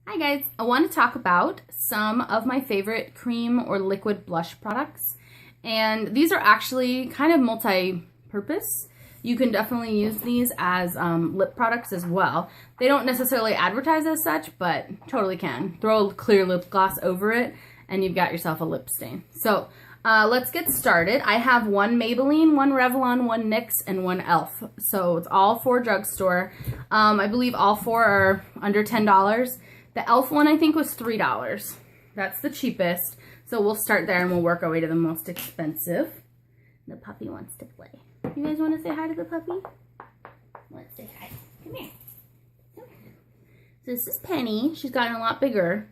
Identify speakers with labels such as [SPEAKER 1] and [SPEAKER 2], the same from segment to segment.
[SPEAKER 1] Hi guys, I want to talk about some of my favorite cream or liquid blush products, and these are actually kind of multi-purpose. You can definitely use these as lip products as well. They don't necessarily advertise as such, but totally can. Throw a clear lip gloss over it and you've got yourself a lip stain. So let's get started. I have one Maybelline, one Revlon, one NYX, and one E.L.F. So it's all for drugstore. I believe all four are under $10. The E.L.F. one I think was $3. That's the cheapest. So we'll start there and we'll work our way to the most expensive. The puppy wants to play. You guys want to say hi to the puppy? Let's say hi. Come here. Come here. So this is Penny. She's gotten a lot bigger.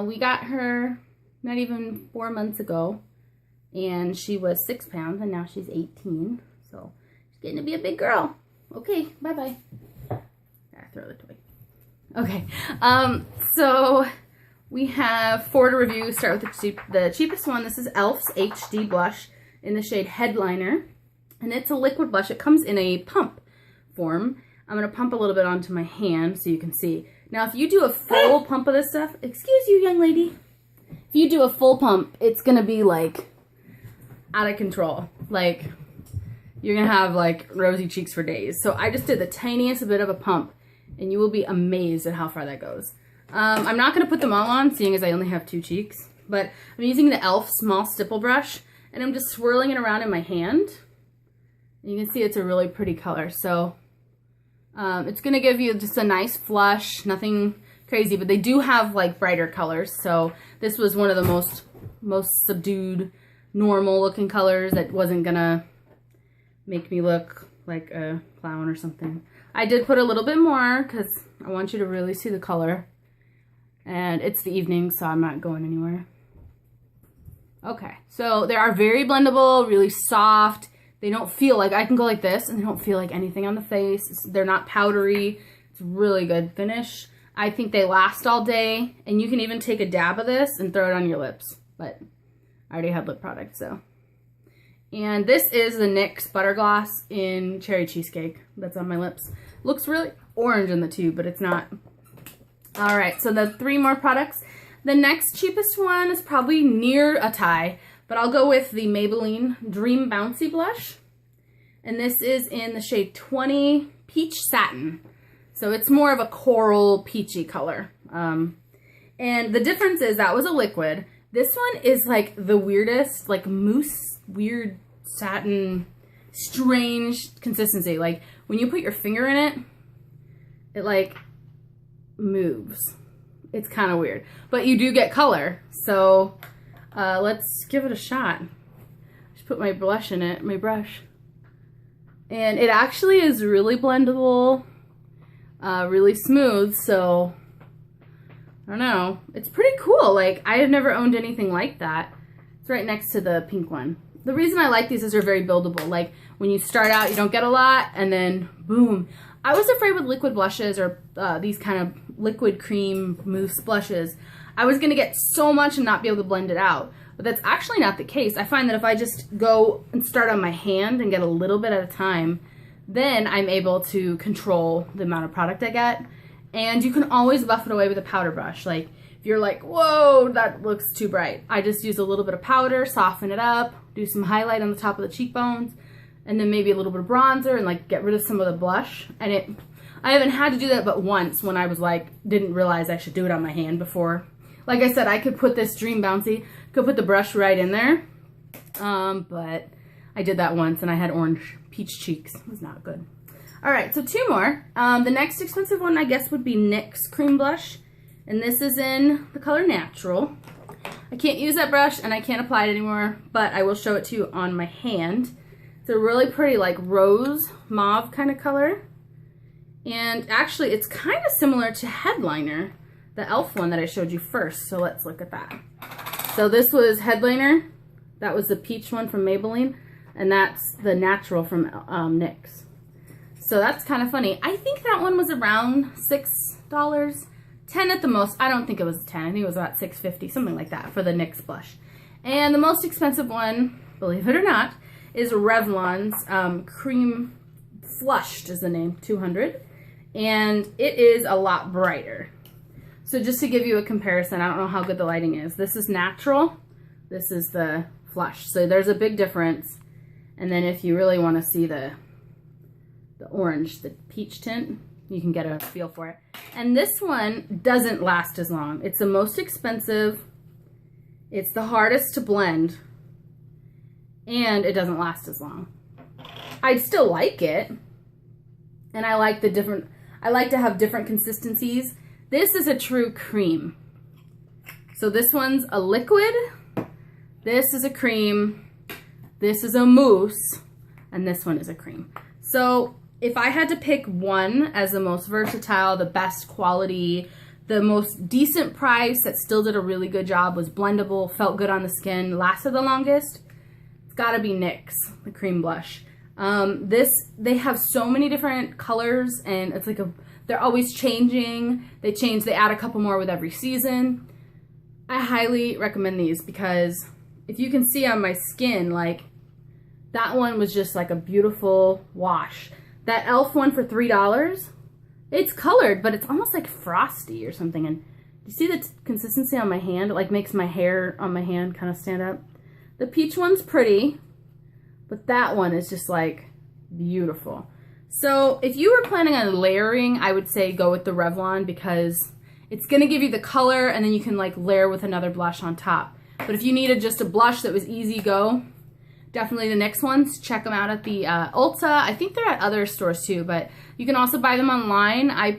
[SPEAKER 1] We got her not even 4 months ago. And she was 6 pounds and now she's 18. So she's getting to be a big girl. Okay, bye-bye. Throw the toy. Okay, so we have 4 to review. Start with the cheapest one. This is E.L.F's HD Blush in the shade Headliner. And it's a liquid blush. It comes in a pump form. I'm going to pump a little bit onto my hand so you can see. Now, if you do a full pump of this stuff, excuse you, young lady. If you do a full pump, it's going to be like out of control. Like, you're going to have like rosy cheeks for days. So I just did the tiniest bit of a pump. And you will be amazed at how far that goes. I'm not going to put them all on, seeing as I only have 2 cheeks. But I'm using the E.L.F. small stipple brush. And I'm just swirling it around in my hand. And you can see it's a really pretty color. So it's going to give you just a nice flush. Nothing crazy. But they do have like brighter colors. So this was one of the most subdued, normal looking colors that wasn't going to make me look like a clown or something. I did put a little bit more because I want you to really see the color. And it's the evening, so I'm not going anywhere. Okay, so they are very blendable, really soft. They don't feel like, I can go like this and they don't feel like anything on the face. They're not powdery. It's really good finish. I think they last all day. And you can even take a dab of this and throw it on your lips. But I already have lip product, so. And this is the NYX Butter Gloss in Cherry Cheesecake. That's on my lips. Looks really orange in the tube, but it's not. Alright, so the 3 more products. The next cheapest one is probably near a tie, but I'll go with the Maybelline Dream Bouncy Blush. And this is in the shade 20 Peach Satin. So it's more of a coral peachy color. And the difference is that was a liquid. This one is like the weirdest, like mousse, weird satin, strange consistency. Like when you put your finger in it, it like moves. It's kind of weird, but you do get color. So let's give it a shot. Just put my blush in it, my brush, and it actually is really blendable, really smooth. So I don't know. It's pretty cool. Like, I have never owned anything like that. It's right next to the pink one. The reason I like these is they're very buildable. Like, when you start out, you don't get a lot, and then boom. I was afraid with liquid blushes or these kind of liquid cream mousse blushes, I was going to get so much and not be able to blend it out. But that's actually not the case. I find that if I just go and start on my hand and get a little bit at a time, then I'm able to control the amount of product I get. And you can always buff it away with a powder brush. Like, if you're like, whoa, that looks too bright. I just use a little bit of powder, soften it up, do some highlight on the top of the cheekbones, and then maybe a little bit of bronzer and like get rid of some of the blush. And I haven't had to do that but once when I was like, didn't realize I should do it on my hand before. Like I said, I could put this Dream Bouncy, could put the brush right in there. But I did that once and I had orange peach cheeks. It was not good. Alright, so 2 more. The next expensive one, I guess, would be NYX Cream Blush. And this is in the color Natural. I can't use that brush and I can't apply it anymore, but I will show it to you on my hand. It's a really pretty, like, rose mauve kind of color. And actually, it's kind of similar to Headliner, the E.L.F. one that I showed you first. So let's look at that. So this was Headliner. That was the peach one from Maybelline. And that's the Natural from NYX. So that's kind of funny. I think that one was around $6, 10 at the most. I don't think it was 10. I think it was about $6.50, something like that for the NYX blush. And the most expensive one, believe it or not, is Revlon's Cream Flushed is the name, 200. And it is a lot brighter. So just to give you a comparison, I don't know how good the lighting is. This is natural. This is the flush. So there's a big difference. And then if you really want to see the orange, the peach tint, you can get a feel for it. And this one doesn't last as long. It's the most expensive. It's the hardest to blend. And it doesn't last as long. I still like it. And I like I like to have different consistencies. This is a true cream. So this one's a liquid. This is a cream. This is a mousse. And this one is a cream. So if I had to pick one as the most versatile, the best quality, the most decent price that still did a really good job, was blendable, felt good on the skin, lasted the longest, it's gotta be NYX, the cream blush. They have so many different colors, and it's like they're always changing. They add a couple more with every season. I highly recommend these because if you can see on my skin, like that one was just like a beautiful wash. That E.L.F. one for $3, it's colored, but it's almost like frosty or something. And you see the consistency on my hand? It like makes my hair on my hand kind of stand up. The peach one's pretty, but that one is just like beautiful. So if you were planning on layering, I would say go with the Revlon because it's gonna give you the color and then you can like layer with another blush on top. But if you needed just a blush that was easy go, definitely the NYX ones. Check them out at the Ulta. I think they're at other stores too, but you can also buy them online. I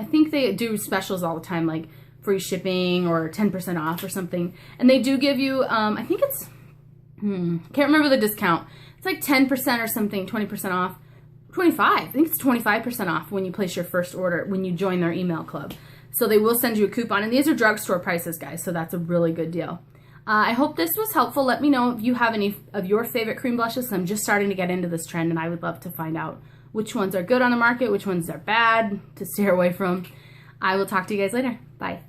[SPEAKER 1] think they do specials all the time, like free shipping or 10% off or something. And they do give you, I think it's, can't remember the discount. It's like 10% or something, 20% off. 25, I think it's 25% off when you place your first order, when you join their email club. So they will send you a coupon, and these are drugstore prices, guys, so that's a really good deal. I hope this was helpful. Let me know if you have any of your favorite cream blushes. I'm just starting to get into this trend, and I would love to find out which ones are good on the market, which ones are bad to steer away from. I will talk to you guys later. Bye.